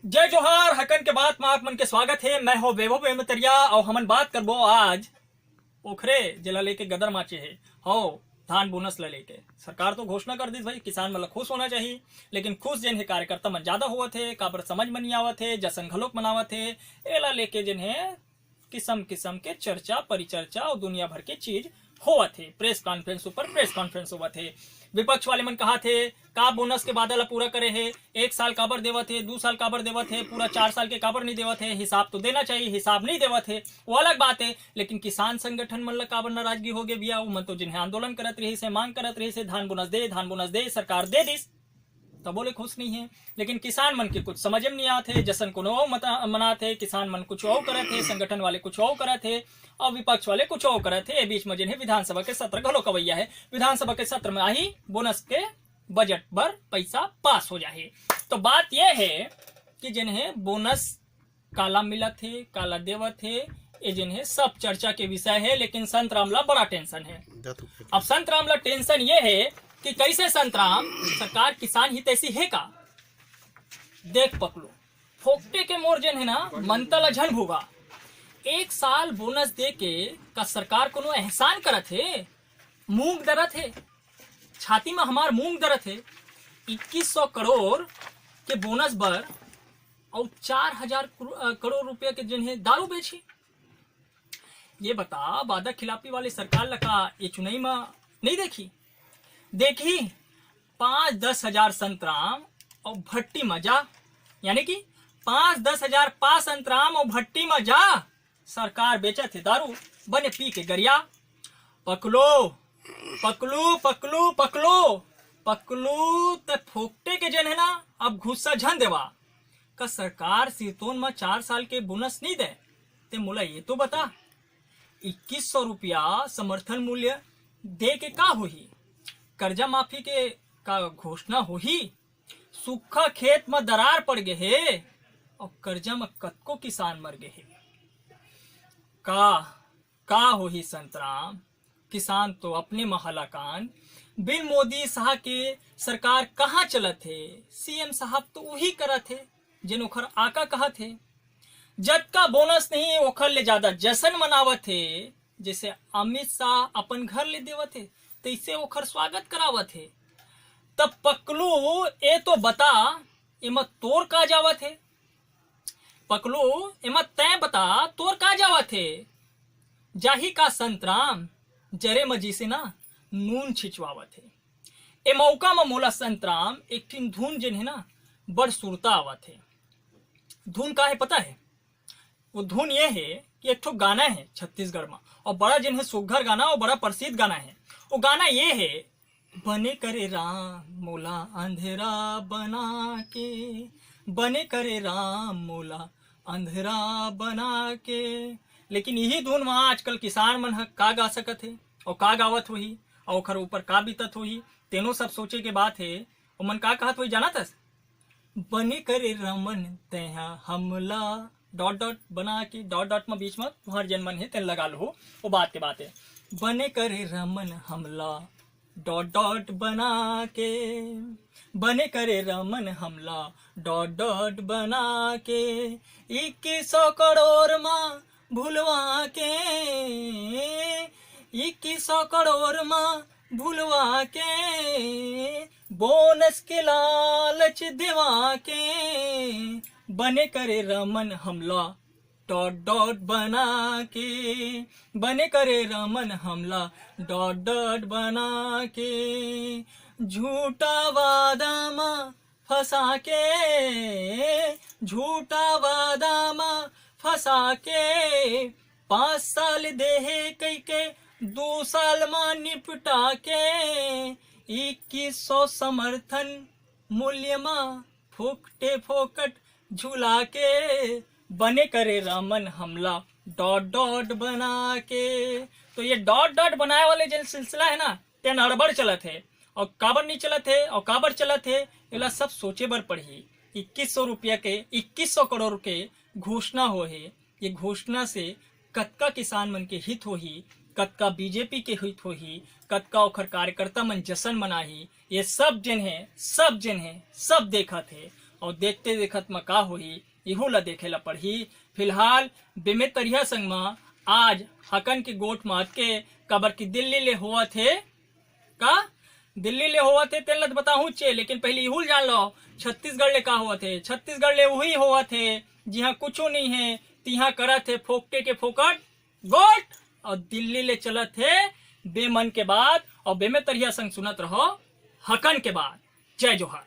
जय जोहार हकन के बात मात मन के स्वागत है। मैं हो वैभव बेमतरिया और हमन बात करबो आज ओखरे जेला लेके गदर माचे है हो धान बोनस ला लेके। सरकार तो घोषणा कर दी भाई किसान मतलब खुश होना चाहिए, लेकिन खुश जिन है कार्यकर्ता मन ज्यादा हुआ थे, काबर समझ में नहीं आवत है, जशन घलोक मनावत है। एला लेके जिन है किस्म किस्म के चर्चा परिचर्चा और दुनिया भर के चीज हुआ थे। प्रेस कॉन्फ्रेंस ऊपर प्रेस कॉन्फ्रेंस हुआ थे। विपक्ष वाले मन कहा थे का बोनस के बादल पूरा करे है, 1 साल काबर देवत है, 2 साल काबर देवत है, पूरा 4 साल के काबर नहीं देवत है। हिसाब तो देना चाहिए, हिसाब नहीं देवत है वो अलग बात है, लेकिन किसान संगठन मन ला काबर नाराजगी हो गए बिया। वो मन तो जिन्हें आंदोलन करत रही से, मांग करत रही से, धान बोनस दे सरकार दे दिस तो बोले खुश नहीं है। लेकिन किसान मन के कुछ समझ में नहीं आते, जशन को मनाते, किसान मन कुछ और करे थे, संगठन वाले कुछ और करे थे और विपक्ष वाले कुछ और करे थे। बीच में जिन्हें विधानसभा के सत्र घलो कवैया है, विधानसभा के सत्र में आई बोनस के बजट पर पैसा पास हो जाए। तो बात यह है कि जिन्हें बोनस काला मिला थे, काला देवत थे, ये जिन्हें सब चर्चा के विषय है। लेकिन संत रामला बड़ा टेंशन है। अब संत रामला टेंशन ये है कि कैसे संतराम सरकार किसान हितैषी है का। देख पकलो फोकटे के मोर्जन है ना मनतला झन भूगा। 1 साल बोनस दे के का सरकार कोनो एहसान करत है, मूंग दरत है, छाती में हमार मूंग दरत है। 2100 करोड़ के बोनस बर और 4000 करोड़ रुपया के जिन्हें दारू बेची। ये बता वादा खिलाफी वाली सरकार लगा ये चुनाई में नहीं देखी 5-10 हजार संतराम और भट्टी मजा, यानी कि 5-10 हजार पास संतराम और भट्टी मजा सरकार बेचा थे दारू बने पी के गरिया। पकलो पकलू पकलू पकलो पकलू तक फोकटे के जन है ना अब घुस्सा झन देवा का सरकार सिरतोन में 4 साल के बोनस नहीं दे। ते मोला ये तो बता 2100 रुपया समर्थन मूल्य दे के का होही, कर्जा माफी के का घोषणा हो ही, सूखा खेत में दरार पड़ गए है और कर्जा में कतको किसान मर गए है। का हो ही संतराम, किसान तो अपने महलाकान बिन मोदी साहब के सरकार कहाँ चलत है। सीएम साहब तो वही करत है जिन ओखर आका कहा थे। जद का बोनस नहीं ओखर ले ज्यादा जश्न मनावत है, जैसे अमित शाह अपन घर ले देवत है तैसे ओखर स्वागत करावत है। तब पकलू ए तो बता एमा तोर का जावत है, पकलू एमा तय बता तोर का जावत है। जाही का संतराम जरे मजी से ना नून छिचवावत है। ए मौका में मोला संतराम एक ठिन धुन जिन है ना बड़ सुरता आवत है। धुन का है पता है? वो धुन ये है कि एक ठो गाना है छत्तीसगढ़ में और बड़ा जिन है सुघर गाना और बड़ा प्रसिद्ध गाना है। वो गाना ये है, बने करे राम मोला अंधेरा बना के, बने करे राम मोला अंधेरा बना के। लेकिन यही धुन वहां आजकल किसान मन का गा सकत है और का गावत होही और ओखर ऊपर का बीतत होही, तेनो सब सोचे के बात है। वो मन का कहत होही जाना तस, बने करे रमन तेहा हमला डॉट डॉट बना के, डॉट डॉट में बीच में तुम्हार जन्मन है तेन लगा लो, वो बात के बात है। बने करे रमन हमला डॉट डॉट बना के, बने करे रमन हमला डॉट डॉट बना के। 2100 करोड़ माँ भूलवा के, 2100 करोड़ माँ भूलवा के, बोनस के लालच दिवा के। बने करे रमन हमला डॉट डॉट बना के, बने करे रमन हमला डॉट डॉट बना के। झूठा वादा माँ फंसा के, झूठा वादा माँ फंसा के। 5 साल देहे कई के 2 साल माँ निपटा के। 2100 समर्थन मूल्य माँ फोकटे फोकट झूला के, बने करे रमन हमला डॉट डॉट बना के। तो ये डॉट डॉट बनाए वाले जो सिलसिला है ना ते नड़बड़ चलत है और काबर नहीं चलत है और काबर चलत है एला सब सोचे बर पड़ी। 2100 रुपया के 2100 करोड़ के घोषणा हो है। ये घोषणा से कतका किसान मन के हित होही, कतका बीजेपी के हित होही, कतका ओखर कार्यकर्ता मन जश्न मनाही। ये सब जन है सब देखा थे। और देखते देखत में का होही इहो ला देखे ला पड़ही। फिलहाल बेमे तरिया संग में आज हकन के गोट मात के कबर की दिल्ली ले हुआ थे का दिल्ली ले हुआ थे तेल बताऊं चे, लेकिन पहले इहुल जान लो छत्तीसगढ़ ले का हुआ थे। छत्तीसगढ़ ले वही हुआ थे जहाँ कुछ नहीं है तिहा करा थे फोकटे के फोकट गोट, और दिल्ली ले चला थे बेमन के बाद और बेमे तरिया संग सुनत रहो हकन के बाद। जय जोहार।